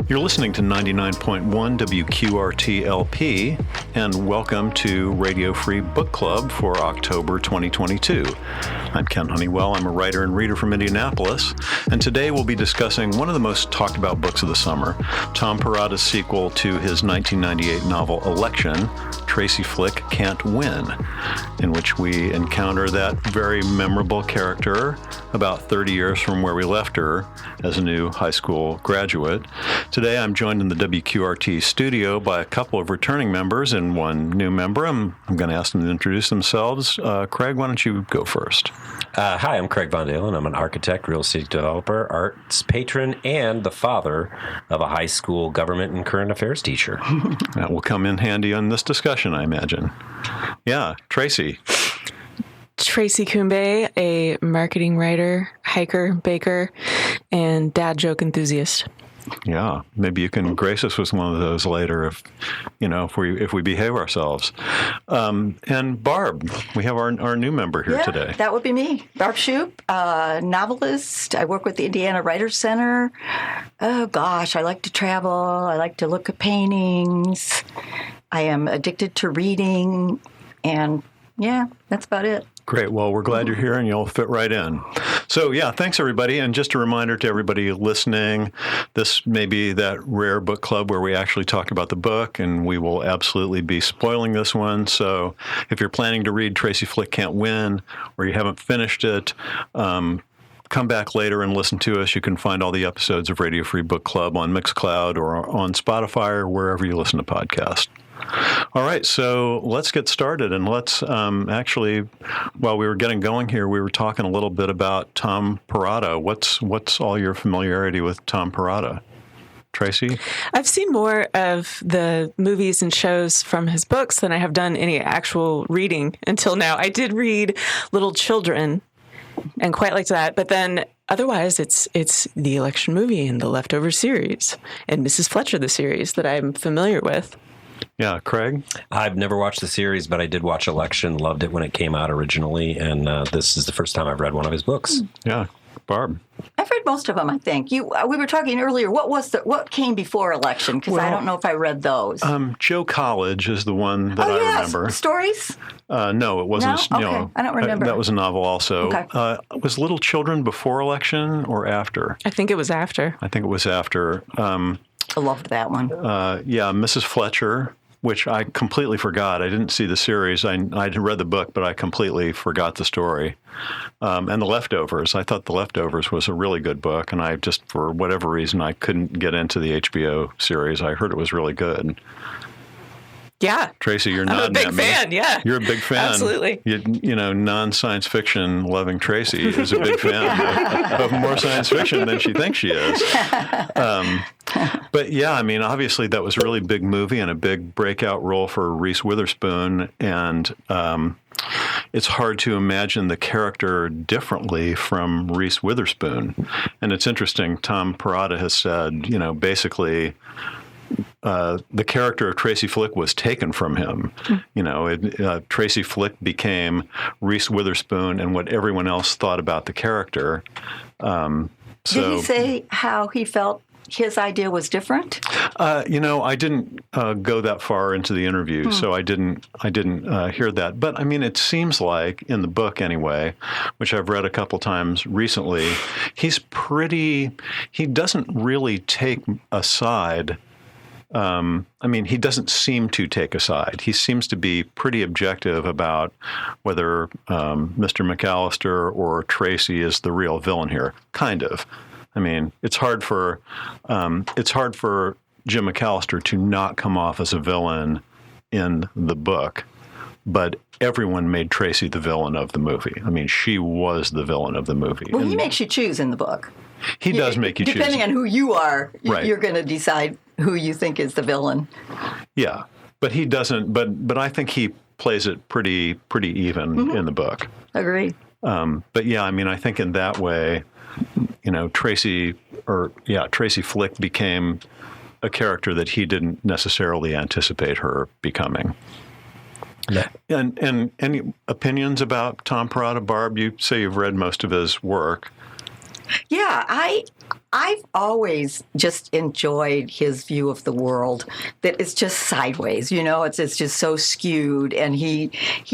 You're listening to 99.1 WQRT LP, and welcome to Radio Free Book Club for October 2022. I'm Ken Honeywell. I'm a writer and reader from Indianapolis, and today we'll be discussing one of the most talked about books of the summer, Tom Perrotta's sequel to his 1998 novel Election, Tracy Flick Can't Win, in which we encounter that very memorable character about 30 years from where we left her as a new high school graduate. Today I'm joined in the WQRT studio by a couple of returning members and one new member. I'm going to ask them to introduce themselves. Craig, why don't you go first? Hi, I'm Craig Von Deylen. I'm an architect, real estate developer, arts patron, and the father of a high school government and current affairs teacher. That will come in handy on this discussion, I imagine. Yeah, Tracy. Traci Cumbay, a marketing writer, hiker, baker, and dad joke enthusiast. Yeah, maybe you can grace us with one of those later if we behave ourselves. And Barb, we have our new member here today. That would be me, Barbara Shoup, novelist. I work with the Indiana Writers Center. Oh gosh, I like to travel. I like to look at paintings. I am addicted to reading, and yeah, that's about it. Great. Well, we're glad you're here and you'll fit right in. So, yeah, thanks, everybody. And just a reminder to everybody listening, this may be that rare book club where we actually talk about the book, and we will absolutely be spoiling this one. So if you're planning to read Tracy Flick Can't Win, or you haven't finished it, come back later and listen to us. You can find all the episodes of Radio Free Book Club on Mixcloud or on Spotify or wherever you listen to podcasts. All right, so let's get started, and let's actually, while we were getting going here, we were talking a little bit about Tom Perrotta. What's all your familiarity with Tom Perrotta? Tracy? I've seen more of the movies and shows from his books than I have done any actual reading until now. I did read Little Children and quite liked that, but then otherwise it's the Election movie and the Leftovers series and Mrs. Fletcher, the series that I'm familiar with. Yeah, Craig? I've never watched the series, but I did watch Election, loved it when it came out originally, and this is the first time I've read one of his books. Yeah. Barb? I've read most of them, I think. We were talking earlier, what came before Election? Because I don't know if I read those. Joe College is the one that I remember. Stories? No, it wasn't. No? Okay. I don't remember. That was a novel also. Okay. Was Little Children before Election or after? I think it was after. I loved that one. Mrs. Fletcher, which I completely forgot. I didn't see the series. I read the book, but I completely forgot the story. And The Leftovers. I thought The Leftovers was a really good book, and I just, for whatever reason, I couldn't get into the HBO series. I heard it was really good. Yeah. Tracy, you're nodding at me. I'm a big fan, yeah. You're a big fan. Absolutely. Non-science fiction loving Tracy is a big fan of more science fiction than she thinks she is. But yeah, I mean, obviously that was a really big movie and a big breakout role for Reese Witherspoon. And it's hard to imagine the character differently from Reese Witherspoon. And it's interesting, Tom Perrotta has said, basically, the character of Tracy Flick was taken from him. Tracy Flick became Reese Witherspoon and what everyone else thought about the character. Did he say how he felt his idea was different? I didn't go that far into the interview, so I didn't hear that. But I mean, it seems like in the book anyway, which I've read a couple times recently, he doesn't really take a side. He doesn't seem to take a side. He seems to be pretty objective about whether Mr. McAllister or Tracy is the real villain here. Kind of. I mean, it's hard for Jim McAllister to not come off as a villain in the book, but everyone made Tracy the villain of the movie. I mean, she was the villain of the movie. Well, he makes you choose in the book. He does make you choose. Depending on who you are, right. You're going to decide who you think is the villain. Yeah, but he doesn't. But I think he plays it pretty even in the book. Agree. But yeah, I mean, I think in that way, Tracy Flick became a character that he didn't necessarily anticipate her becoming. Yeah. And any opinions about Tom Perrotta? Barb, you say you've read most of his work. Yeah, I've always just enjoyed his view of the world, that it's just sideways, it's just so skewed, and he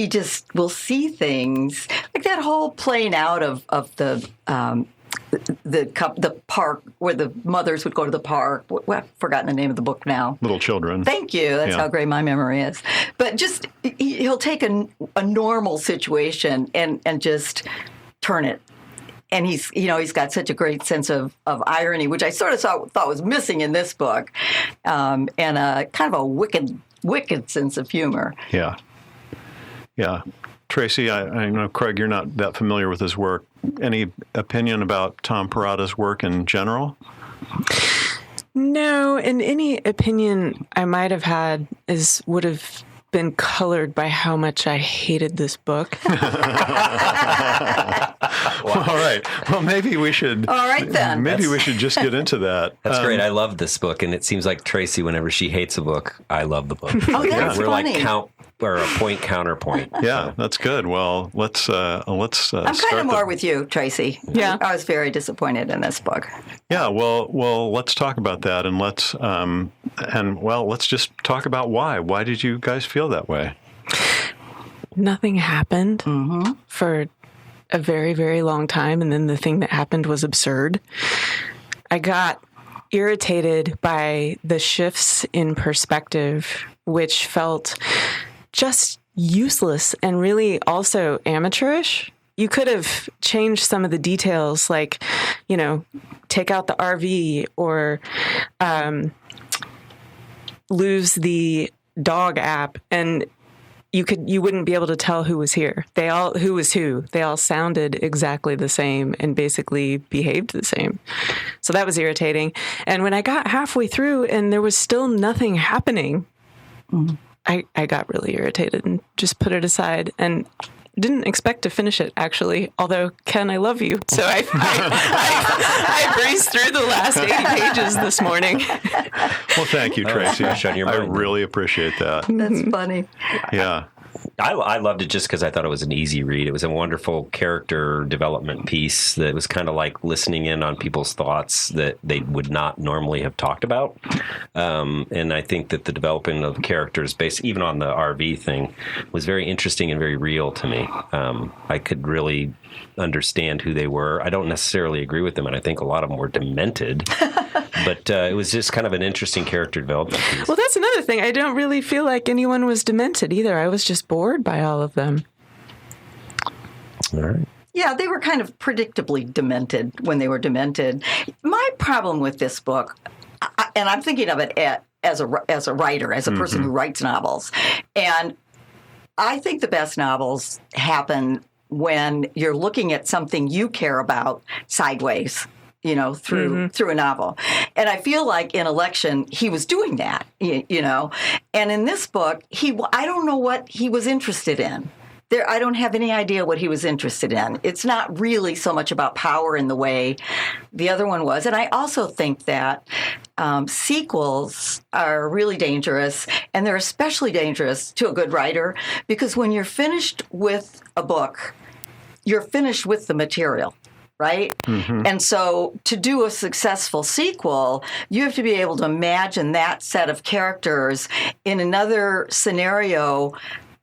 just will see things like that whole playing out of the park where the mothers would go to the park. I've forgotten the name of the book now. Little Children. Thank you. That's how great my memory is. But just he'll take a normal situation and just turn it. And he's got such a great sense of irony, which I sort of thought was missing in this book, and a kind of a wicked sense of humor. Yeah. Yeah. Tracy, I know, Craig, you're not that familiar with his work. Any opinion about Tom Perrotta's work in general? No, and any opinion I might have had would have been colored by how much I hated this book. All right. Well, maybe we should. All right, then. Maybe we should just get into that. That's great. I love this book, and it seems like Tracy, whenever she hates a book, I love the book. Oh, that's We're funny. like a point counterpoint. Yeah, that's good. Well, let's. I'm kind of more with you, Tracy. Yeah, I was very disappointed in this book. Yeah. Well, let's talk about that, and let's just talk about why. Why did you guys feel that way? Nothing happened for a very, very long time, and then the thing that happened was absurd. I got irritated by the shifts in perspective, which felt just useless and really also amateurish. You could have changed some of the details, like, take out the RV or lose the dog app, and you wouldn't be able to tell who was here. Who was who. They all sounded exactly the same and basically behaved the same. So that was irritating. And when I got halfway through and there was still nothing happening, I got really irritated and just put it aside and didn't expect to finish it, actually. Although, Ken, I love you. So I breezed through the last 80 pages this morning. Well, thank you, Tracy. I really appreciate that. That's funny. Yeah. I loved it just because I thought it was an easy read. It was a wonderful character development piece that was kind of like listening in on people's thoughts that they would not normally have talked about. And I think that the developing of characters, based even on the RV thing, was very interesting and very real to me. I could really understand who they were. I don't necessarily agree with them, and I think a lot of them were demented. But it was just kind of an interesting character development piece. Well, that's another thing. I don't really feel like anyone was demented either. I was just bored by all of them. All right. Yeah, they were kind of predictably demented when they were demented. My problem with this book, and I'm thinking of it as a writer, as a person who writes novels, and I think the best novels happen when you're looking at something you care about sideways, through a novel. And I feel like in Election, he was doing that, And in this book, I don't know what he was interested in. I don't have any idea what he was interested in. It's not really so much about power in the way the other one was. And I also think that sequels are really dangerous, and they're especially dangerous to a good writer, because when you're finished with a book, you're finished with the material. Right? And so to do a successful sequel, you have to be able to imagine that set of characters in another scenario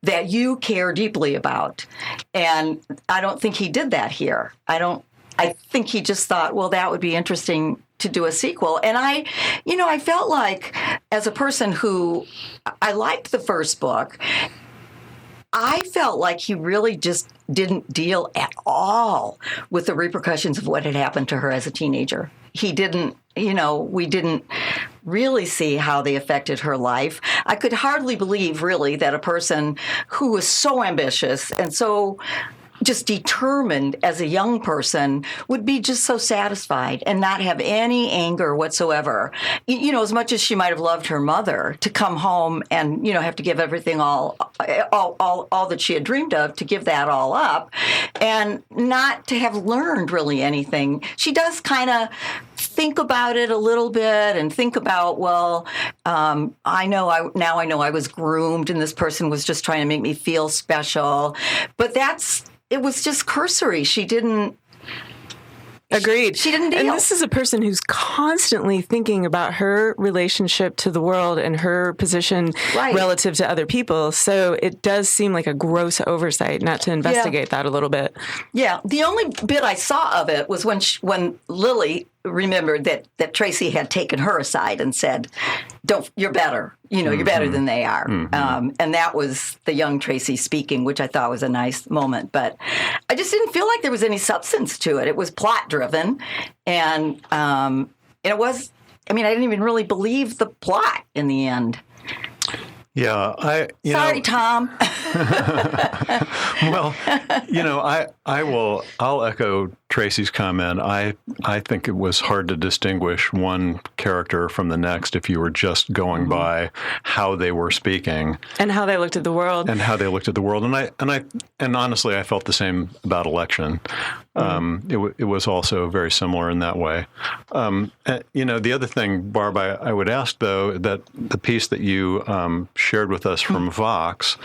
that you care deeply about. And I don't think he did that here. I think he just thought, well, that would be interesting to do a sequel. And I felt like, as a person who I liked the first book, I felt like he really just didn't deal at all with the repercussions of what had happened to her as a teenager. He didn't, we didn't really see how they affected her life. I could hardly believe, really, that a person who was so ambitious and so just determined as a young person would be just so satisfied and not have any anger whatsoever. As much as she might have loved her mother, to come home and, have to give everything all that she had dreamed of, to give that all up and not to have learned really anything. She does kind of think about it a little bit and think about, I know I was groomed and this person was just trying to make me feel special. But it was just cursory. She didn't Agreed. She didn't deal. And this is a person who's constantly thinking about her relationship to the world and her position relative to other people. So it does seem like a gross oversight not to investigate that a little bit. Yeah. The only bit I saw of it was when Lily remembered that Tracy had taken her aside and said, you're better. You're better than they are. And that was the young Tracy speaking, which I thought was a nice moment. But I just didn't feel like there was any substance to it. It was plot driven. And it was, I didn't even really believe the plot in the end. Yeah, Sorry, Tom. Well, I'll echo Tracy's comment. I think it was hard to distinguish one character from the next if you were just going by how they were speaking and how they looked at the world. And honestly, I felt the same about Election. It was also very similar in that way. The other thing, Barb, I would ask though, that the piece that you shared with us from Vox,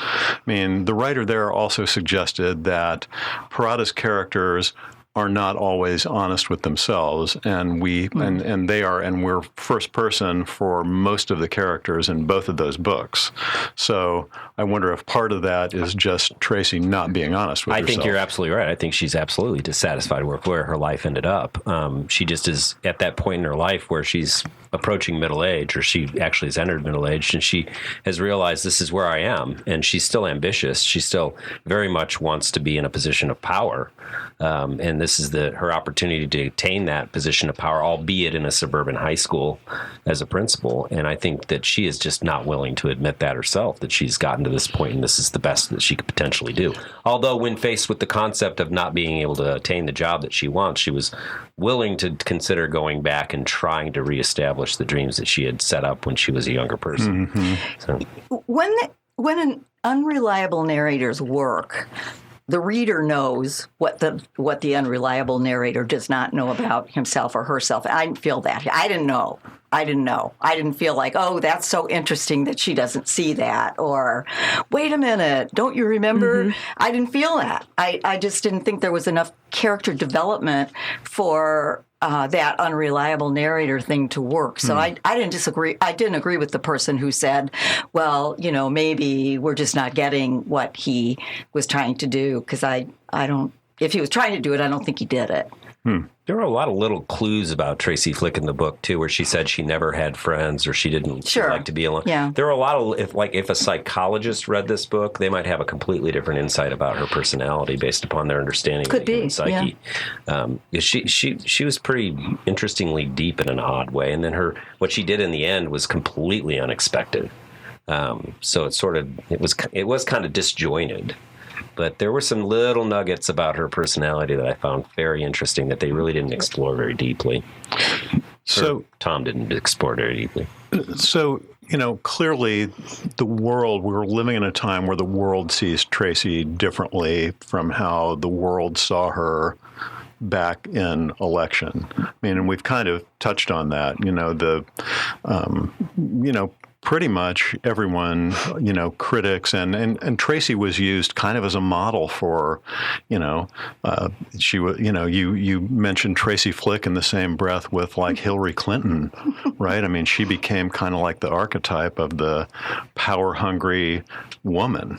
the writer there also suggested that Perrotta's characters are not always honest with themselves, and we're first person for most of the characters in both of those books. So I wonder if part of that is just Tracy not being honest with herself. I think you're absolutely right. I think she's absolutely dissatisfied with where her life ended up. She just is at that point in her life where she's approaching middle age, or she actually has entered middle age, and she has realized this is where I am, and she's still ambitious. She still very much wants to be in a position of power, and this is her opportunity to attain that position of power, albeit in a suburban high school as a principal. And I think that she is just not willing to admit that herself, that she's gotten to this point and this is the best that she could potentially do. Although when faced with the concept of not being able to attain the job that she wants, she was willing to consider going back and trying to reestablish the dreams that she had set up when she was a younger person. So. When an unreliable narrator's work, the reader knows what the unreliable narrator does not know about himself or herself. I didn't feel that. I didn't know. I didn't feel like, oh, that's so interesting that she doesn't see that. Or, wait a minute, don't you remember? I didn't feel that. I just didn't think there was enough character development for that unreliable narrator thing to work. So I didn't disagree. I didn't agree with the person who said, well, maybe we're just not getting what he was trying to do, because I don't, if he was trying to do it, I don't think he did it. There were a lot of little clues about Tracy Flick in the book, too, where she said she never had friends or she didn't like to be alone. Yeah. There were a lot of, if a psychologist read this book, they might have a completely different insight about her personality based upon their understanding of the human psyche. Yeah. She was pretty interestingly deep in an odd way. And then what she did in the end was completely unexpected. So it was kind of disjointed. But there were some little nuggets about her personality that I found very interesting that they really didn't explore very deeply. So Tom didn't explore very deeply. So, clearly we're living in a time where the world sees Tracy differently from how the world saw her back in Election. And we've kind of touched on that, pretty much everyone, critics and Tracy was used kind of as a model for, she was, you mentioned Tracy Flick in the same breath with like Hillary Clinton, right? She became kind of like the archetype of the power hungry woman.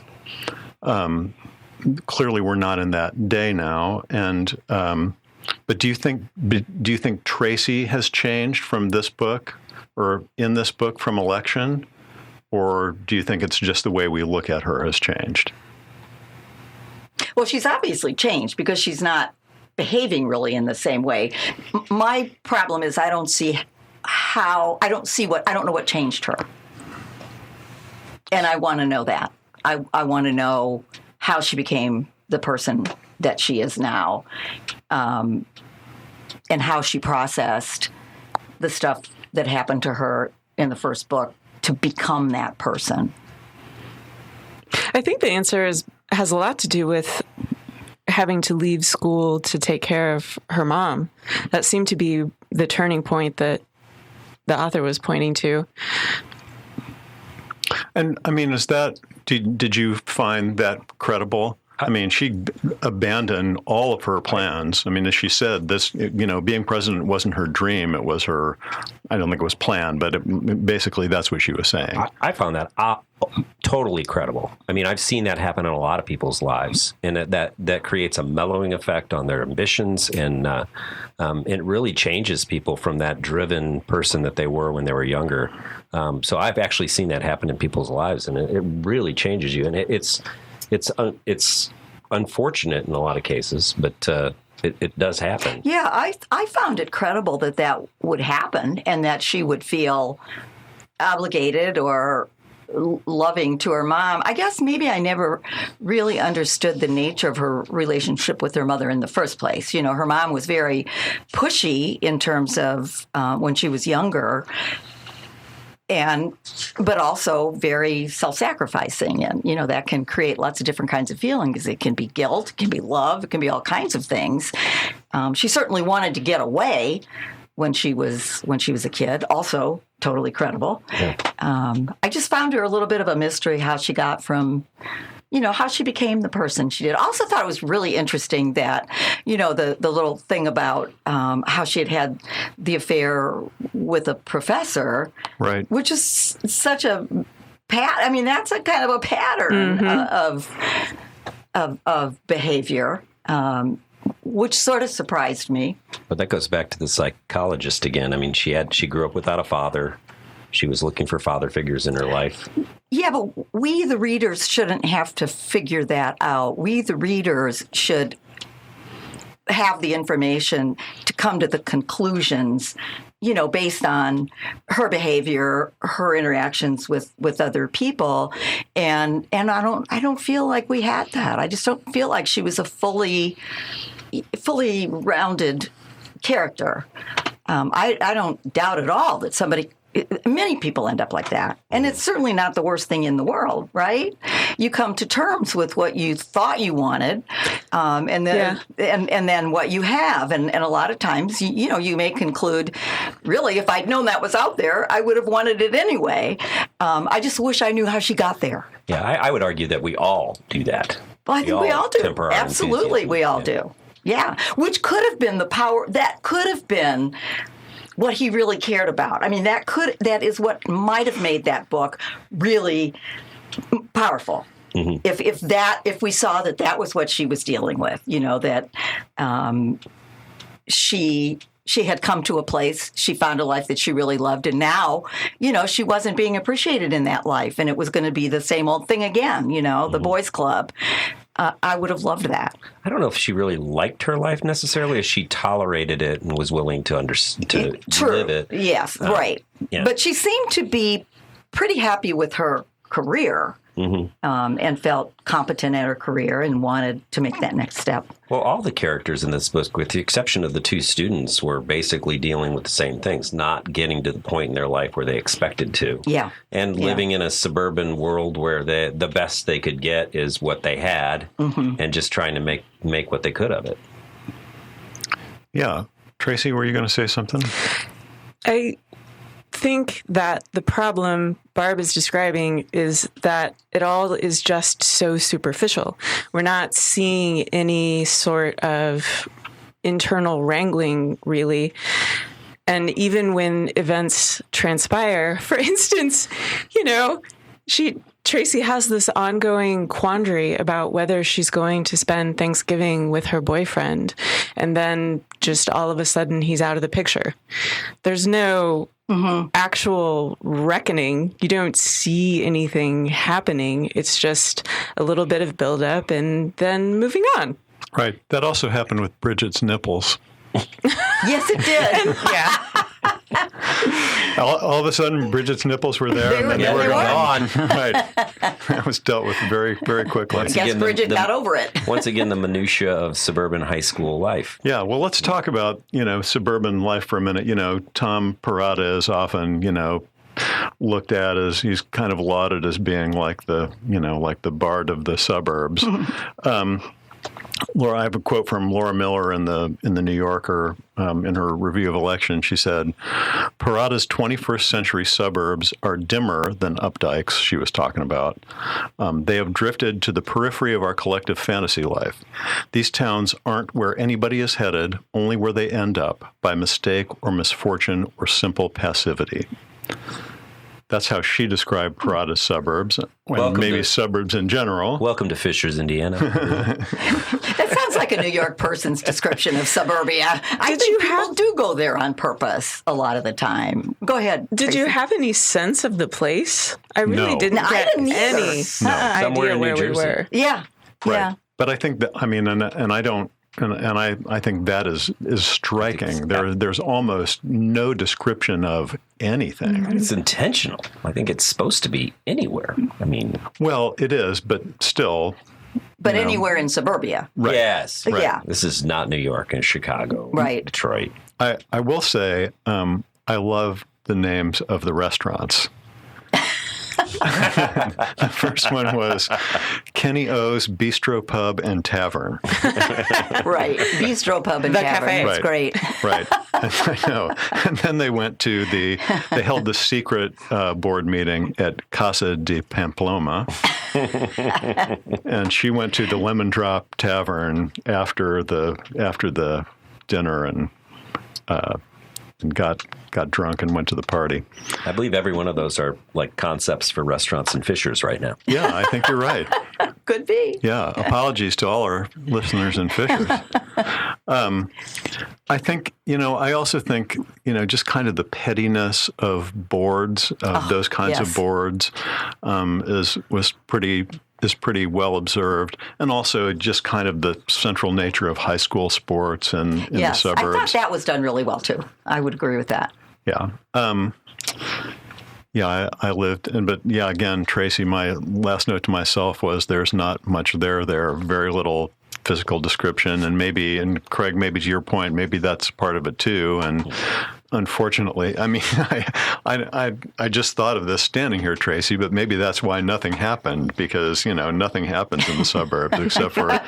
Clearly we're not in that day now. And, but do you think Tracy has changed from this book? Or in this book from Election, or do you think it's just the way we look at her has changed? Well, she's obviously changed because she's not behaving really in the same way. My problem is I don't know what changed her. And I want to know that. I want to know how she became the person that she is now, and how she processed the stuff that happened to her in the first book to become that person. I think the answer has a lot to do with having to leave school to take care of her mom. That seemed to be the turning point that the author was pointing to. And is that, did you find that credible? I mean, she abandoned all of her plans. I mean, as she said, this, being president wasn't her dream. It was her, I don't think it was planned, but basically that's what she was saying. I found that totally credible. I mean, I've seen that happen in a lot of people's lives, and that creates a mellowing effect on their ambitions, and it really changes people from that driven person that they were when they were younger. So I've actually seen that happen in people's lives, and it really changes you. And it's unfortunate in a lot of cases, but it does happen. Yeah, I found it credible that would happen, and that she would feel obligated or loving to her mom. I guess maybe I never really understood the nature of her relationship with her mother in the first place. Her mom was very pushy in terms of when she was younger, but also very self-sacrificing, and that can create lots of different kinds of feelings. It can be guilt, it can be love, it can be all kinds of things. She certainly wanted to get away when she was a kid. Also, totally credible. Yeah. I just found her a little bit of a mystery how she got from, how she became the person she did. I also thought it was really interesting that, the little thing about how she had the affair with a professor, right? Which is such a I mean, that's a kind of a pattern of behavior. Which sort of surprised me. But that goes back to the psychologist again. I mean, she grew up without a father. She was looking for father figures in her life. Yeah, but we, the readers, shouldn't have to figure that out. We, the readers, should have the information to come to the conclusions, based on her behavior, her interactions with other people, and I don't feel like we had that. I just don't feel like she was a fully rounded character. I don't doubt at all that many people end up like that. And it's certainly not the worst thing in the world, right? You come to terms with what you thought you wanted, and then what you have. And a lot of times, you may conclude, really, if I'd known that was out there, I would have wanted it anyway. I just wish I knew how she got there. Yeah, I would argue that we all do that. Well, I think we all do. Temper our Absolutely, we all do. Yeah, which could have been that could have been what he really cared about. I mean, that is what might have made that book really powerful. Mm-hmm. If we saw that was what she was dealing with, that she had come to a place, she found a life that she really loved, and now, she wasn't being appreciated in that life, and it was going to be the same old thing again, the boys' club. I would have loved that. I don't know if she really liked her life necessarily, as she tolerated it and was willing to live it. Yes, right. Yeah. But she seemed to be pretty happy with her career. Mm-hmm. And felt competent at her career and wanted to make that next step. Well, all the characters in this book, with the exception of the two students, were basically dealing with the same things, not getting to the point in their life where they expected to. Yeah. And living in a suburban world where the best they could get is what they had, mm-hmm. and just trying to make what they could of it. Yeah. Tracy, were you going to say something? I think that the problem Barb is describing is that it all is just so superficial. We're not seeing any sort of internal wrangling, really. And even when events transpire, for instance, Tracy has this ongoing quandary about whether she's going to spend Thanksgiving with her boyfriend, and then just all of a sudden he's out of the picture. There's no actual reckoning. You don't see anything happening. It's just a little bit of buildup and then moving on. Right. That also happened with Bridget's nipples. Yes, it did. Yeah. All of a sudden, Bridget's nipples were there, and they were gone. Right. That was dealt with very, very quickly. I guess Bridget got over it. Once again, the minutia of suburban high school life. Yeah. Well, let's talk about, suburban life for a minute. Tom Perrotta is often, looked at as, he's kind of lauded as being like the bard of the suburbs. Laura, I have a quote from Laura Miller in the New Yorker in her review of Election. She said, "Perrotta's 21st century suburbs are dimmer than Updike's," she was talking about. "They have drifted to the periphery of our collective fantasy life. These towns aren't where anybody is headed, only where they end up, by mistake or misfortune or simple passivity." That's how she described Perrotta's suburbs, and maybe suburbs in general. Welcome to Fishers, Indiana. That sounds like a New York person's description of suburbia. I think people do go there on purpose a lot of the time. Go ahead. Did you have any sense of the place? I really didn't get I didn't either. any Somewhere idea in where New we Jersey. were. Yeah. Right. Yeah. But I think that, I mean, I think that is striking. There's almost no description of anything. It's intentional. I think it's supposed to be anywhere. I mean, Well, it is, but still. But anywhere in suburbia. Right. yes. Right. Yeah. This is not New York and Chicago. Right. Detroit. I will say I love the names of the restaurants. The first one was Kenny O's Bistro Pub and Tavern. Right. Bistro Pub and The Tavern. cafe. That's great. Right. I know. And then they went to they held the secret board meeting at Casa de Pamplona. And she went to the Lemon Drop Tavern after the dinner and got drunk and went to the party. I believe every one of those are like concepts for restaurants and Fishers right now. Yeah, I think you're right. Could be. Yeah, apologies to all our listeners in Fishers. I think, I also think, just kind of the pettiness of boards, of those kinds of boards, is pretty well observed, and also just kind of the central nature of high school sports and in the suburbs. I thought that was done really well too. I would agree with that. Yeah. I lived, again, Tracy, my last note to myself was there's not much there, very little physical description, and Craig, maybe to your point, maybe that's part of it too. And unfortunately, I mean, I just thought of this standing here, Tracy, but maybe that's why nothing happened, because, nothing happens in the suburbs except for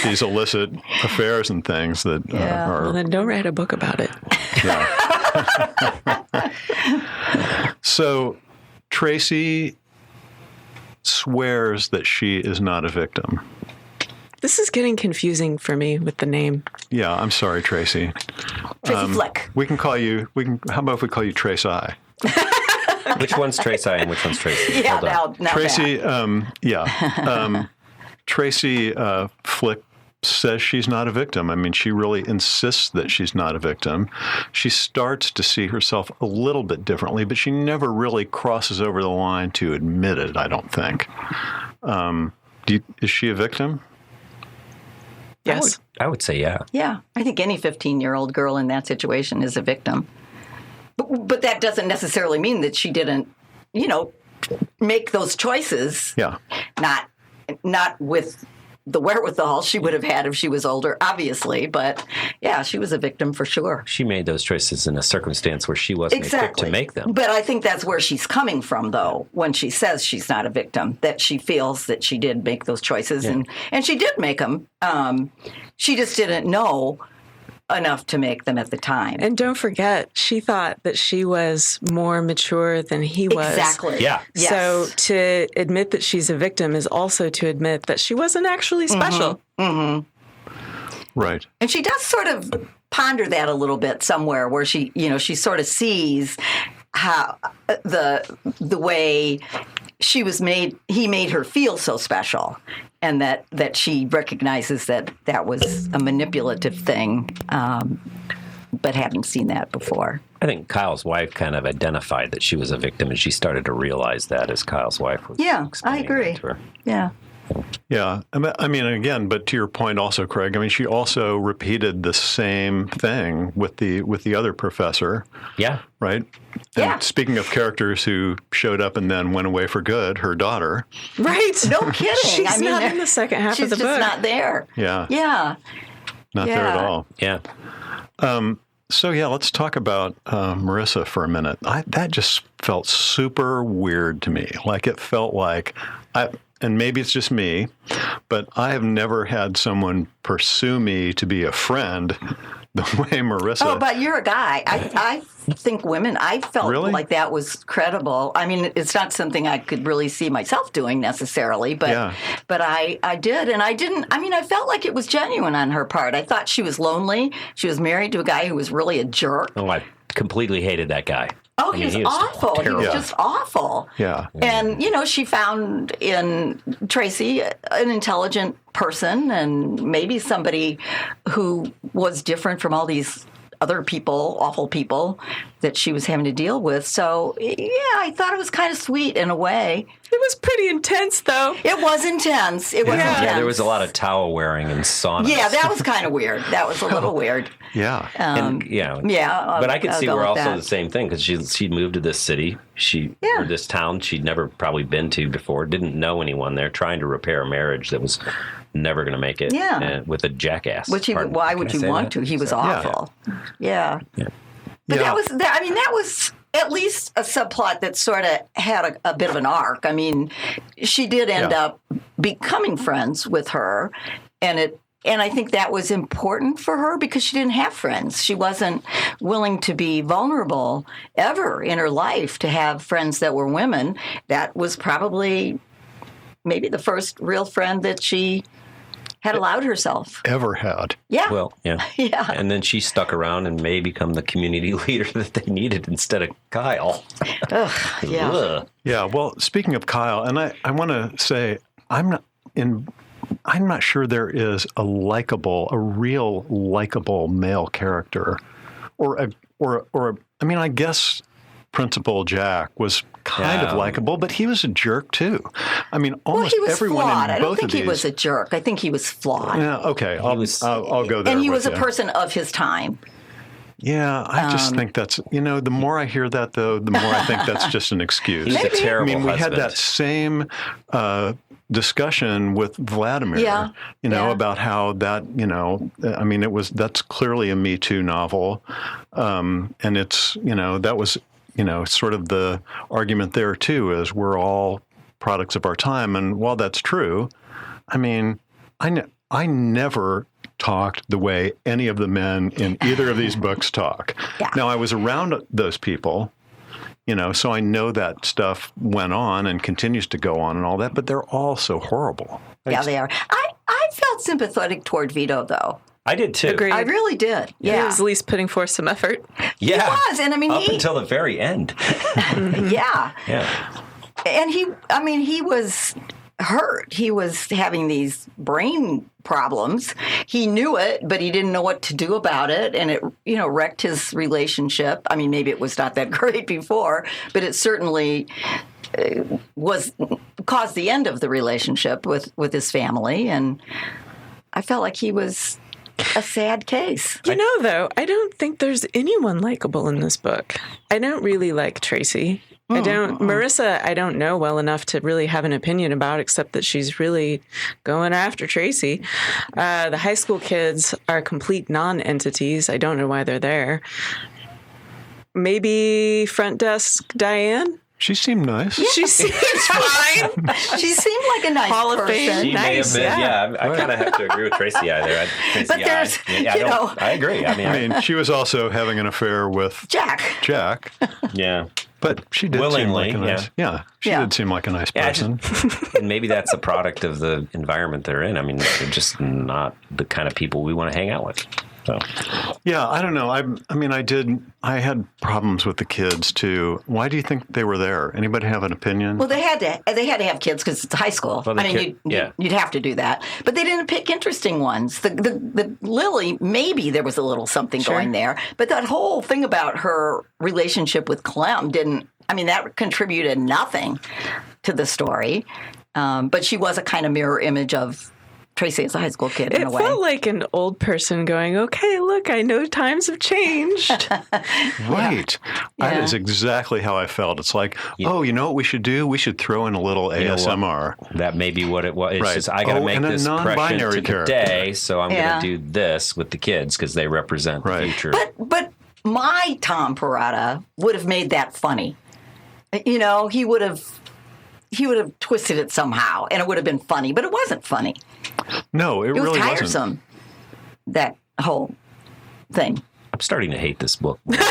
these illicit affairs and things that are. Well, then don't write a book about it. Yeah. So Tracy swears that she is not a victim. This is getting confusing for me with the name. Yeah, I'm sorry, Tracy. Tracy Flick. How about if we call you Trace I? Which one's Tracy and which one's Tracy? Yeah, Hold on. now Tracy, that. Tracy Flick says she's not a victim. I mean, she really insists that she's not a victim. She starts to see herself a little bit differently, but she never really crosses over the line to admit it, I don't think. Is she a victim? Yes. I would say yeah. Yeah, I think any 15-year-old girl in that situation is a victim. But that doesn't necessarily mean that she didn't, make those choices. Yeah. Not with the wherewithal she would have had if she was older, obviously. But yeah, she was a victim for sure. She made those choices in a circumstance where she wasn't equipped to make them. But I think that's where she's coming from, though, when she says she's not a victim, that she feels that she did make those choices. Yeah. And she did make them. She just didn't know enough to make them at the time. And don't forget, she thought that she was more mature than he was. Exactly. Yeah. Yes. So to admit that she's a victim is also to admit that she wasn't actually special. Mm-hmm. Right. And she does sort of ponder that a little bit somewhere, where she sort of sees how the way she was made, he made her feel so special. And that she recognizes that was a manipulative thing, but hadn't seen that before. I think Kyle's wife kind of identified that she was a victim, and she started to realize that as Kyle's wife was explaining that to her. Yeah. Yeah. I mean, again, but to your point also, Craig, I mean, she also repeated the same thing with the other professor. Yeah. Right? Yeah. And speaking of characters who showed up and then went away for good, her daughter. Right. No kidding. She's not in the second half of the book. She's just not there. Yeah. Yeah. Not there at all. Yeah. So, let's talk about Marissa for a minute. That just felt super weird to me. Like, it felt like and maybe it's just me, but I have never had someone pursue me to be a friend the way Marissa. Oh, but you're a guy. I think women, I felt Really? like that was credible. I mean, it's not something I could really see myself doing necessarily, but Yeah. but I did. And I didn't, I mean, I felt like it was genuine on her part. I thought she was lonely. She was married to a guy who was really a jerk. Oh, I completely hated that guy. Oh, I he mean, was awful. He terrible. was just awful. Yeah. And, she found in Tracy an intelligent person and maybe somebody who was different from all these other people, awful people that she was having to deal with. So, yeah, I thought it was kind of sweet in a way. It was pretty intense, though. It was intense. It was intense. Yeah, there was a lot of towel wearing and saunas. Yeah, that was kind of weird. That was a little weird. Yeah. And, Yeah. But I could I'll see go we're with also that. the same thing because she moved to this city, or this town she'd never probably been to before, didn't know anyone there, trying to repair a marriage that was never going to make it. Yeah. With a jackass. Why would you want to? He was awful. Yeah. But that was at least a subplot that sort of had a bit of an arc. I mean, she did end up becoming friends with her, and I think that was important for her because she didn't have friends. She wasn't willing to be vulnerable ever in her life to have friends that were women. That was probably maybe the first real friend that she had allowed herself. Ever had. Yeah. Well, yeah. Yeah. And then she stuck around and may become the community leader that they needed instead of Kyle. Yeah. Ugh. Yeah. Well, speaking of Kyle, and I want to say I'm not sure there is a real likable male character, I mean, I guess Principal Jack was kind of likable, but he was a jerk too. I mean, almost he was everyone flawed. in I don't both think of these. he was a jerk. I think he was flawed. Yeah. Okay. I'll go there. And he with was a you. person of his time. Yeah, I just think that's, the more I hear that, though, the more I think that's just an excuse. He was a terrible I mean, we husband. had that same discussion with Vladimir, about how that, I mean, that's clearly a Me Too novel. And it's, that was, sort of the argument there, too, is we're all products of our time. And while that's true, I mean, I never talked the way any of the men in either of these books talk. Yeah. Now, I was around those people, so I know that stuff went on and continues to go on and all that, but they're all so horrible. Yeah, they are. I felt sympathetic toward Vito, though. I did too. Agreed. I really did. He Yeah. was at least putting forth some effort. Yeah. He was. And I mean, up until the very end. yeah. Yeah. And he was hurt. He was having these brain problems. He knew it, but he didn't know what to do about it. And it, wrecked his relationship. I mean, maybe it was not that great before, but it certainly caused the end of the relationship with his family. And I felt like he was a sad case. Though, I don't think there's anyone likable in this book. I don't really like Tracy. Marissa, I don't know well enough to really have an opinion about, except that she's really going after Tracy. The high school kids are complete non-entities. I don't know why they're there. Maybe front desk Diane? She seemed nice. She seems fine. She seemed like a nice Hall of person. Fame. She may have Nice, been, yeah. I kind of have to agree with Tracy there. But there's, I agree. I mean, she was also having an affair with Jack. yeah. But she did Willingly, seem like a nice, she Yeah. did seem like a nice person. And maybe that's a product of the environment they're in. I mean, they're just not the kind of people we want to hang out with. So. Yeah, I don't know. I had problems with the kids too. Why do you think they were there? Anybody have an opinion? Well, they had to have kids because it's high school. Well, you'd have to do that. But they didn't pick interesting ones. The Lily, maybe there was a little something going there. But that whole thing about her relationship with Clem that contributed nothing to the story. But she was a kind of mirror image of Tracy as a high school kid in a way. It felt like an old person going, okay, look, I know times have changed. Right. That is exactly how I felt. It's like, oh, you know what we should do? We should throw in a little ASMR. That may be what it was. It's just, I got to make and a this prescient non-binary to character. the day, so I'm going to do this with the kids because they represent the future. But my Tom Perrotta would have made that funny. He would have have twisted it somehow, and it would have been funny, but it wasn't funny. No, it was really tiresome. That whole thing. I'm starting to hate this book. Mission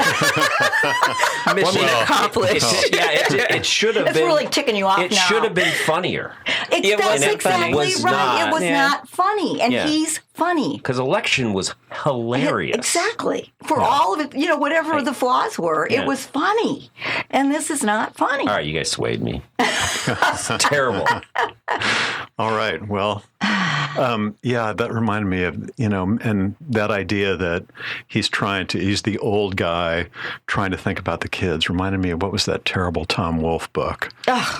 accomplished. It should have It's been. really ticking you off now. It should have been funnier. That's exactly was right. not. It was not funny, and he's funny. Because Election was hilarious. Exactly. For all of it, whatever the flaws were, it was funny. And this is not funny. All right, you guys swayed me. It's terrible. All right. Well, that reminded me of, and that idea that he's the old guy trying to think about the kids reminded me of what was that terrible Tom Wolfe book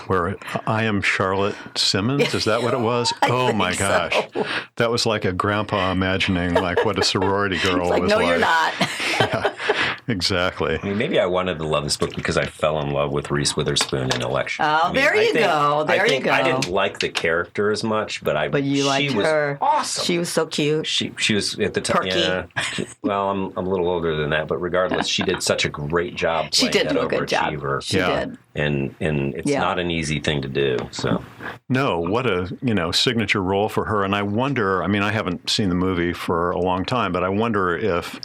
where I Am Charlotte Simmons? Is that what it was? Oh my gosh. So. That was like a grandpa imagining like what a sorority girl like, was no, like. you're not. Yeah, exactly. I mean, maybe I wanted to love this book because I fell in love with Reese Witherspoon in Election. Oh, there you go. There you go. I didn't like the character as much, but you liked her. Awesome. She was so cute. She was at the time. Perky. Yeah. Well, I'm a little older than that, but regardless, she did such a great job. She did that do a good job. overachiever. She did. And it's not an easy thing to do. So no, what a signature role for her. And I wonder. I mean, I haven't seen the movie for a long time, but I wonder if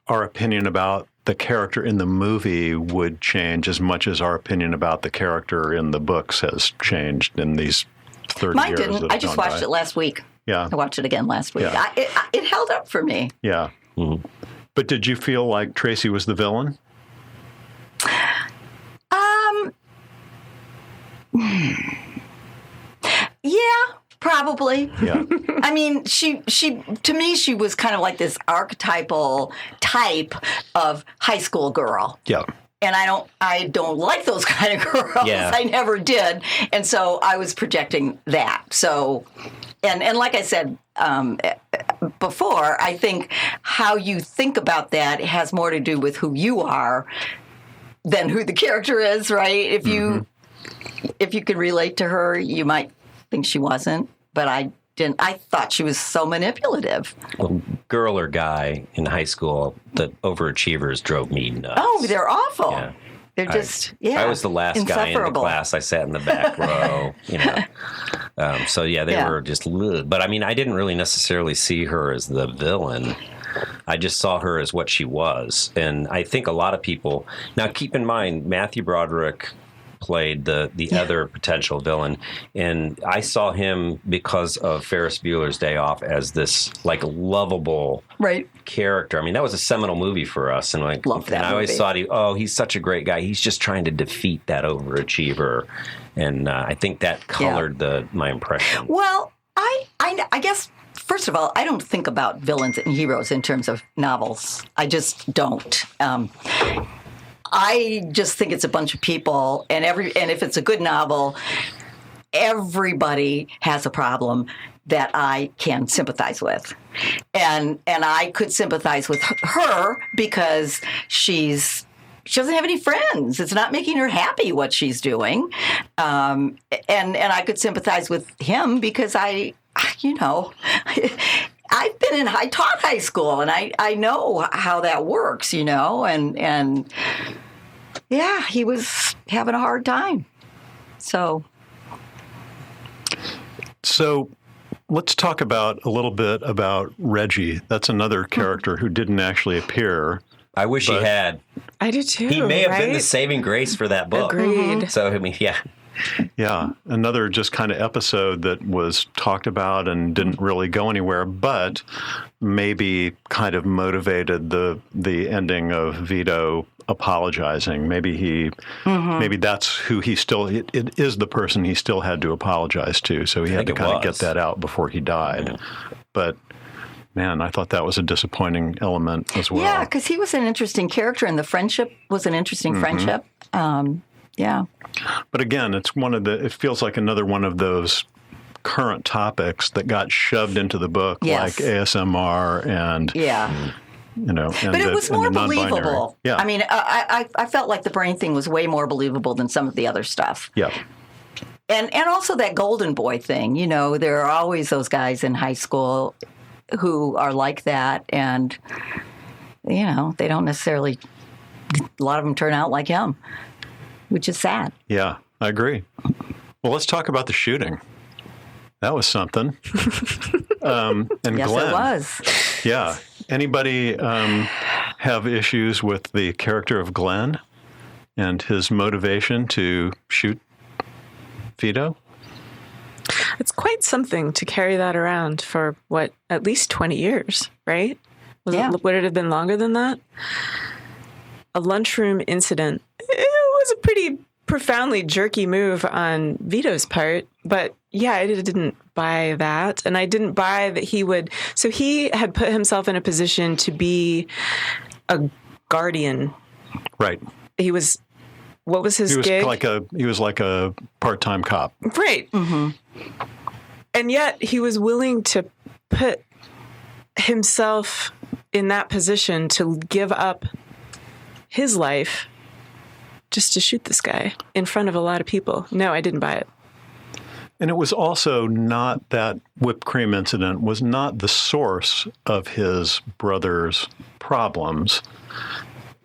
our opinion about the character in the movie would change as much as our opinion about the character in the books has changed in these 30 Mine years. didn't. I just watched it last week. Yeah. I watched it again last week. Yeah. It held up for me. Yeah. Mm-hmm. But did you feel like Tracy was the villain? Yeah, probably. Yeah. I mean, she to me, she was kind of like this archetypal type of high school girl. Yeah. And I don't like those kind of girls. Yeah. I never did. And so I was projecting that. So, and like I said before, I think how you think about that has more to do with who you are than who the character is, right? If you could relate to her, you might think she wasn't, but I didn't. I thought she was so manipulative. Well, girl or guy in high school, the overachievers drove me nuts. Oh, they're awful. Yeah. They're just, I was the last guy in the class. I sat in the back row, So, they were just, but I mean, I didn't really necessarily see her as the villain. I just saw her as what she was. And I think a lot of people, now keep in mind, Matthew Broderick played the other potential villain, and I saw him because of Ferris Bueller's Day Off as this like lovable character. I mean, that was a seminal movie for us, and loved that I always thought he's such a great guy. He's just trying to defeat that overachiever, and I think that colored my impression. Well, I guess. First of all, I don't think about villains and heroes in terms of novels. I just don't. I just think it's a bunch of people, and if it's a good novel, everybody has a problem that I can sympathize with, and I could sympathize with her because she doesn't have any friends. It's not making her happy what she's doing, and I could sympathize with him because I taught high school, and I know how that works, and he was having a hard time. So let's talk a little bit about Reggie. That's another character who didn't actually appear. I wish he had. I do too. He may have been the saving grace for that book. Agreed. So, I mean, yeah. Yeah, another just kind of episode that was talked about and didn't really go anywhere, but maybe kind of motivated the ending of Vito apologizing. Maybe that's who it is the person he still had to apologize to. So he had to kind of get that out before he died. Yeah. But man, I thought that was a disappointing element as well. Yeah, because he was an interesting character, and the friendship was an interesting friendship. Yeah. But again, it feels like another one of those current topics that got shoved into the book, like ASMR and but it was more believable. Yeah. I mean, I felt like the brain thing was way more believable than some of the other stuff. Yeah. And also that golden boy thing. There are always those guys in high school who are like that, and they don't necessarily. A lot of them turn out like him, which is sad. Yeah. I agree. Well, let's talk about the shooting. That was something. And Yes, Glenn. it was. Yeah. Anybody have issues with the character of Glenn and his motivation to shoot Vito? It's quite something to carry that around for, at least 20 years, right? Would it have been longer than that? A lunchroom incident. It was a pretty profoundly jerky move on Vito's part, but yeah, I didn't buy that. And I didn't buy that he would. So he had put himself in a position to be a guardian. Right. He was, what was his gig? He was like a part-time cop. Right. Mm-hmm. And yet he was willing to put himself in that position to give up his life just to shoot this guy in front of a lot of people. No, I didn't buy it. And it was also not that whipped cream incident was not the source of his brother's problems,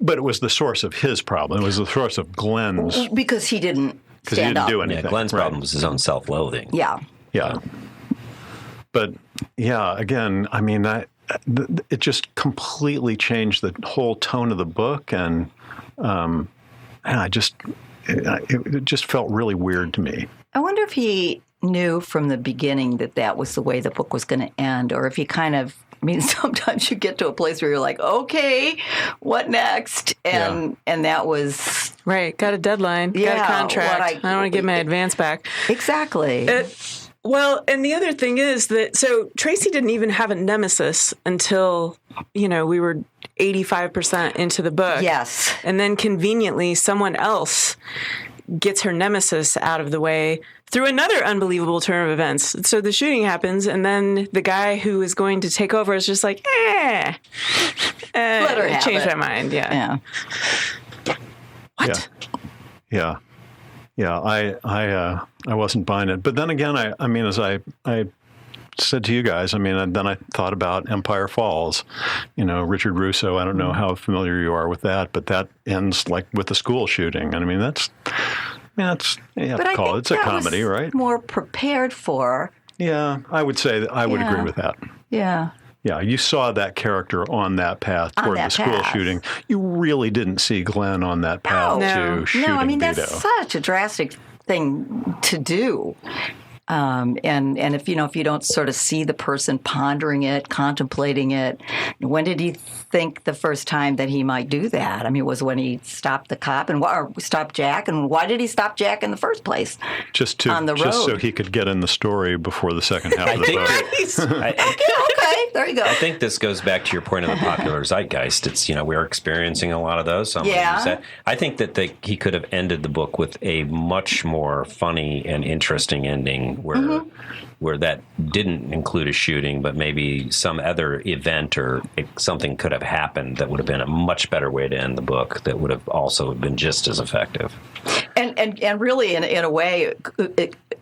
but it was the source of his problem. It was the source of Glenn's. Because he didn't Because he didn't do anything. Yeah, Glenn's problem was his own self-loathing. Yeah. Yeah. But yeah, again, I mean, it just completely changed the whole tone of the book, and it just felt really weird to me. I wonder if he knew from the beginning that was the way the book was going to end, or if he kind of, sometimes you get to a place where you're like, okay, what next? And that was... Right, got a deadline, got a contract. I don't want to get my advance back. Exactly. Well, and the other thing is that, so Tracy didn't even have a nemesis until, we were 85% into the book. Yes. And then conveniently, someone else gets her nemesis out of the way through another unbelievable turn of events. So the shooting happens, and then the guy who is going to take over is just like, let her have changed my mind. Yeah. What? Yeah. I wasn't buying it. But then again, I mean, as I said to you guys, then I thought about Empire Falls, Richard Russo. I don't know how familiar you are with that, but that ends like with the school shooting. And it's a comedy, right? More prepared for. Yeah, I would say that I would agree with that. Yeah. Yeah, you saw that character on that path toward the school shooting. You really didn't see Glenn on that path to shooting Vito. That's such a drastic thing to do. And if you don't sort of see the person pondering it, contemplating it, when did he think the first time that he might do that? Was when he stopped the cop or stopped Jack, and why did he stop Jack in the first place? On the road, just so he could get in the story before the second half of the book. Okay, there you go. I think this goes back to your point of the popular zeitgeist. It's we're experiencing a lot of those. I think that he could have ended the book with a much more funny and interesting ending. Where that didn't include a shooting, but maybe some other event or something could have happened that would have been a much better way to end the book that would have also been just as effective. And really, in a way,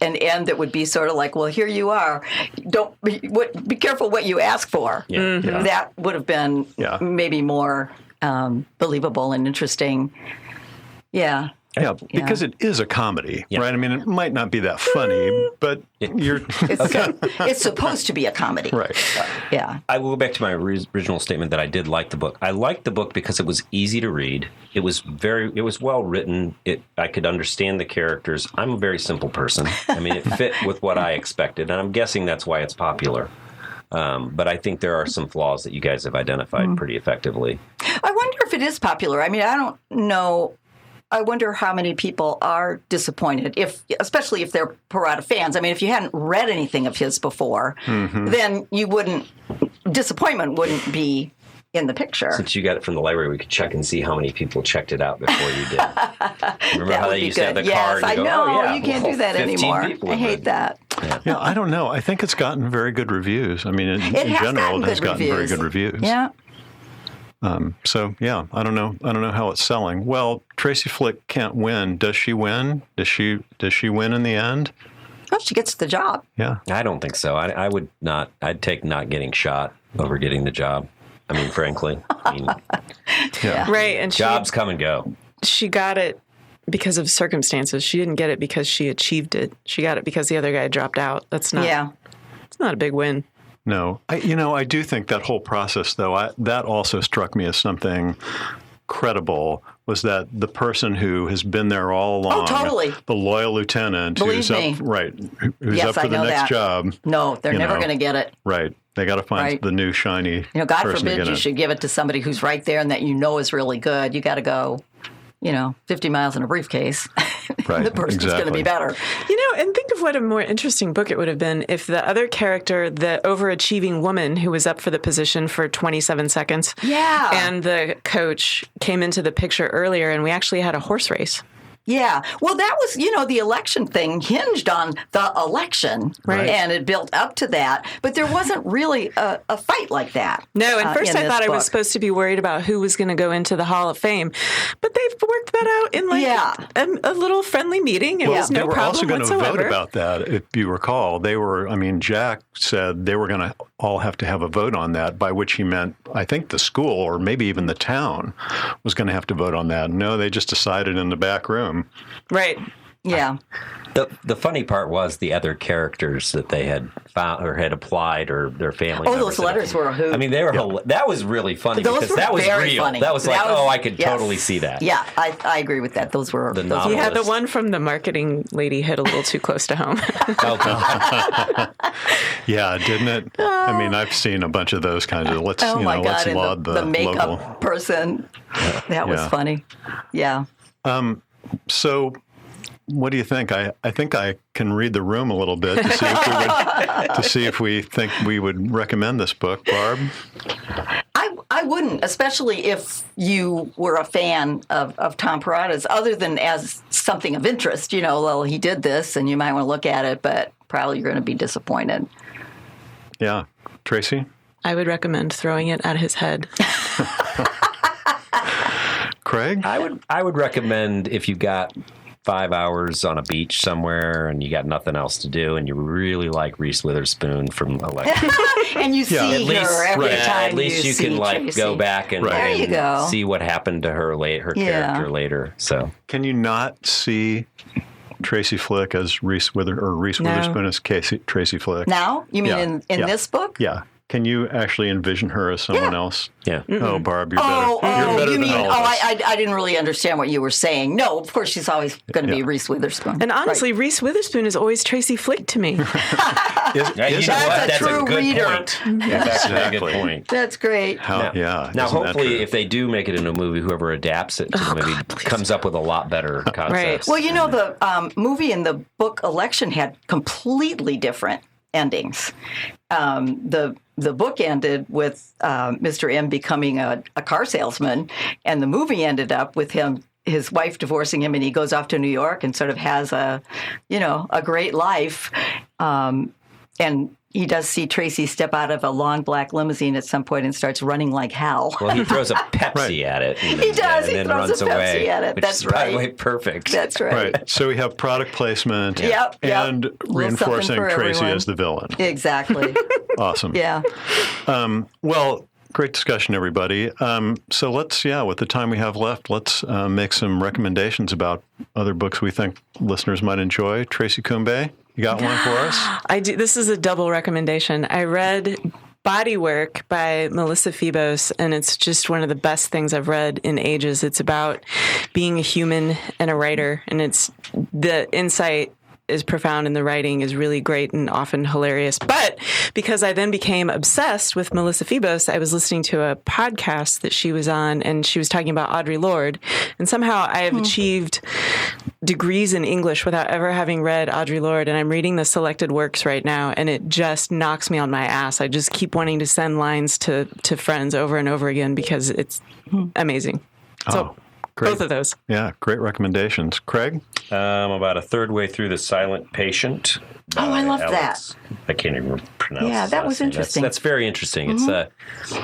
an end that would be sort of like, well, here you are. Be careful what you ask for. Yeah. Mm-hmm. Yeah. That would have been maybe more believable and interesting. Yeah. Yeah, because it is a comedy, right? It might not be that funny, but it's supposed to be a comedy. Right. Yeah. I will go back to my original statement that I did like the book. I liked the book because it was easy to read. It was well written. I could understand the characters. I'm a very simple person. It fit with what I expected, and I'm guessing that's why it's popular. But I think there are some flaws that you guys have identified pretty effectively. I wonder if it is popular. I don't know. I wonder how many people are disappointed, especially if they're Perrotta fans. If you hadn't read anything of his before, then disappointment wouldn't be in the picture. Since you got it from the library, we could check and see how many people checked it out before you did. Remember how they used to have the card? Yes, I know. You can't do that anymore. I hate that. Yeah, I don't know. I think it's gotten very good reviews. In general, it has gotten very good reviews. Yeah. So yeah, I don't know how it's selling. Well, Tracy Flick can't win. Does she win? Does she win in the end? Well, she gets the job. Yeah. I don't think so. I would not. I'd take not getting shot over getting the job. Frankly. Yeah. Right. And jobs come and go. She got it because of circumstances. She didn't get it because she achieved it. She got it because the other guy dropped out. It's not a big win. No. I do think that whole process, though, that also struck me as something credible, was that the person who has been there all along, the loyal lieutenant who's up for the next job. No, they're never going to get it. Right. They got to find the new shiny God person forbid you should give it to somebody who's right there and that is really good. You got to go, 50 miles in a briefcase. Right. The person's going to be better. And think of what a more interesting book it would have been if the other character, the overachieving woman who was up for the position for 27 seconds, and the coach came into the picture earlier, and we actually had a horse race. Yeah. Well, that was, the election thing hinged on the election. Right. And it built up to that. But there wasn't really a fight like that. No, at first I thought I was supposed to be worried about who was going to go into the Hall of Fame. But they've worked that out in a little friendly meeting. It was no problem whatsoever. They were also going to vote about that, if you recall. Jack said they were going to all have to have a vote on that, by which he meant, I think, the school or maybe even the town was going to have to vote on that. No, they just decided in the back room. Right. Yeah. The funny part was the other characters that they had found or had applied, or their family members. Those letters were a hoot. they were. That was really funny because that was real. Funny. That was I could totally see that. Yeah, I agree with that. Those were Yeah, the one from the marketing lady hit a little too close to home. Yeah, didn't it? I've seen a bunch of those kinds of let's laud the makeup local person. That was funny. Yeah. So, what do you think? I think I can read the room a little bit to see if we think we would recommend this book, Barb. I wouldn't, especially if you were a fan of Tom Perrotta's, other than as something of interest. He did this, and you might want to look at it, but probably you're going to be disappointed. Yeah, Tracy. I would recommend throwing it at his head. Craig? I would recommend, if you got 5 hours on a beach somewhere and you got nothing else to do and you really like Reese Witherspoon from Election. And you see her every time at least you can Tracy. Go back and, there you go. See what happened to her character later. So can you not see Tracy Flick as Reese Witherspoon as Tracy Flick? Now? You mean in this book? Yeah. Can you actually envision her as someone else? Yeah. Mm-hmm. Oh, Barb, you're better. You're better than all of us. I didn't really understand what you were saying. No, of course she's always going to be Reese Witherspoon. And honestly, Reese Witherspoon is always Tracy Flick to me. That's a true reader. That's a good point. That's great. Now, hopefully, if they do make it into a movie, whoever adapts it to the movie comes up with a lot better concepts. Right. Well, the movie and the book Election had completely different endings. The book ended with Mr. M becoming a car salesman, and the movie ended up with his wife divorcing him, and he goes off to New York and sort of has a great life. And he does see Tracy step out of a long black limousine at some point and starts running like hell. Well, he throws a Pepsi at it. And he does. And he then throws runs a Pepsi away, at it. Which That's is, right. by the way, perfect. That's right. Right. So we have product placement and reinforcing Tracy as the villain. Exactly. Awesome. Yeah. Well, great discussion, everybody. So let's, with the time we have left, let's make some recommendations about other books we think listeners might enjoy. Traci Cumbay, you got one for us? I do. This is a double recommendation. I read Bodywork by Melissa Febos, and it's just one of the best things I've read in ages. It's about being a human and a writer, and it's the insight is profound and the writing is really great and often hilarious. But because I then became obsessed with Melissa Febos, I was listening to a podcast that she was on, and she was talking about Audre Lorde. And somehow I have achieved degrees in English without ever having read Audre Lorde. And I'm reading the selected works right now, and it just knocks me on my ass. I just keep wanting to send lines to friends over and over again because it's amazing. So great. Both of those. Yeah, great recommendations. Craig? I'm about a third way through The Silent Patient. Oh, I love that. I can't even pronounce. Yeah, that was interesting. That's very interesting.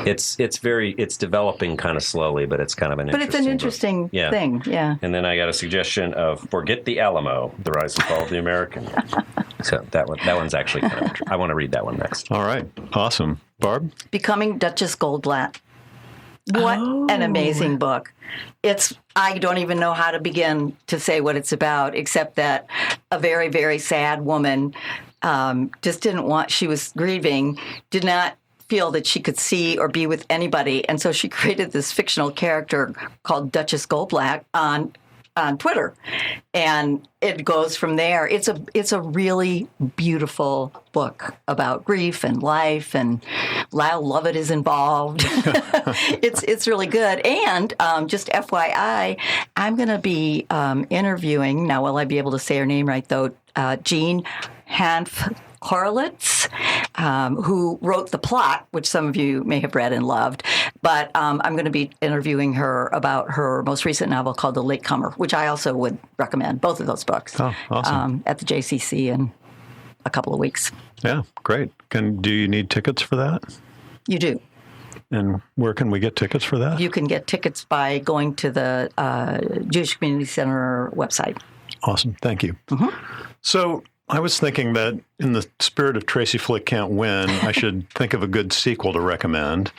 It's developing kind of slowly, but it's kind of an interesting thing. Yeah. And then I got a suggestion of Forget the Alamo: The Rise and Fall of the American. So that one's actually kind of. I want to read that one next. All right, awesome. Barb? Becoming Duchess Goldblatt. What an amazing book. I don't even know how to begin to say what it's about, except that a very, very sad woman just didn't want, she was grieving, did not feel that she could see or be with anybody. And so she created this fictional character called Duchess Goldblatt on Twitter. And it goes from there. It's a really beautiful book about grief and life, and Lyle Lovett is involved. It's really good. And just FYI, I'm going to be interviewing, now will I be able to say her name right though, Jean Hanf Horowitz, who wrote The Plot, which some of you may have read and loved. But I'm going to be interviewing her about her most recent novel called The Latecomer, which I also would recommend, both of those books. Oh, awesome. At the JCC in a couple of weeks. Yeah, great. Do you need tickets for that? You do. And where can we get tickets for that? You can get tickets by going to the Jewish Community Center website. Awesome. Thank you. Mm-hmm. So I was thinking that in the spirit of Tracy Flick Can't Win, I should think of a good sequel to recommend.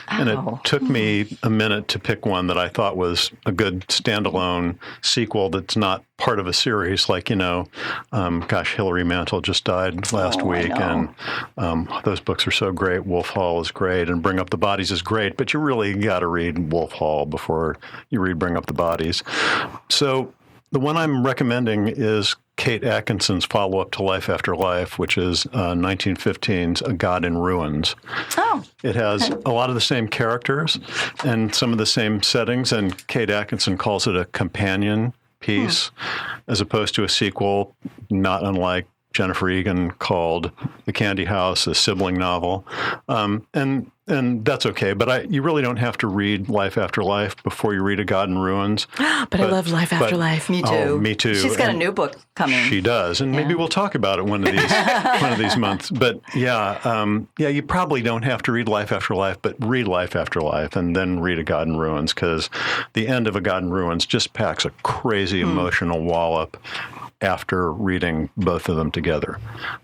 And it took me a minute to pick one that I thought was a good standalone sequel that's not part of a series. Like, Hilary Mantel just died last week. And those books are so great. Wolf Hall is great, and Bring Up the Bodies is great. But you really got to read Wolf Hall before you read Bring Up the Bodies. So the one I'm recommending is Kate Atkinson's follow-up to Life After Life, which is 1915's A God in Ruins. Oh. It has a lot of the same characters and some of the same settings, and Kate Atkinson calls it a companion piece as opposed to a sequel, not unlike Jennifer Egan called The Candy House, a sibling novel. And that's okay, but you really don't have to read Life After Life before you read A God in Ruins. But I love Life After Life. Me too. Oh, me too. She's got a new book coming. She does, and maybe we'll talk about it one of these months. But you probably don't have to read Life After Life, but read Life After Life and then read A God in Ruins, because the end of A God in Ruins just packs a crazy emotional wallop after reading both of them together.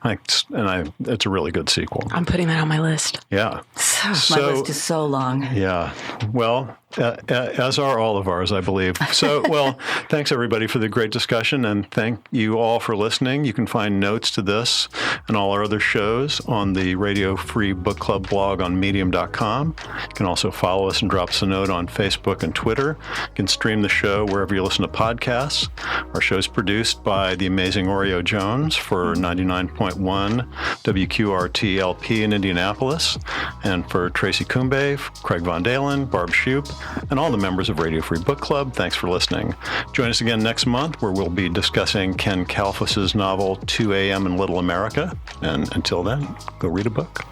It's a really good sequel. I'm putting that on my list. Yeah. My list is so long. Yeah. Well, as are all of ours, I believe. So, thanks everybody for the great discussion, and thank you all for listening. You can find notes to this and all our other shows on the Radio Free Book Club blog on medium.com. You can also follow us and drop us a note on Facebook and Twitter. You can stream the show wherever you listen to podcasts. Our show is produced by the amazing Oreo Jones for 99.1 WQRT LP in Indianapolis, and for Traci Cumbay, Craig Von Deylen, Barbara Shoup, and all the members of Radio Free Book Club. Thanks for listening. Join us again next month, where we'll be discussing Ken Kalfus's novel 2 a.m. in Little America. And until then, go read a book.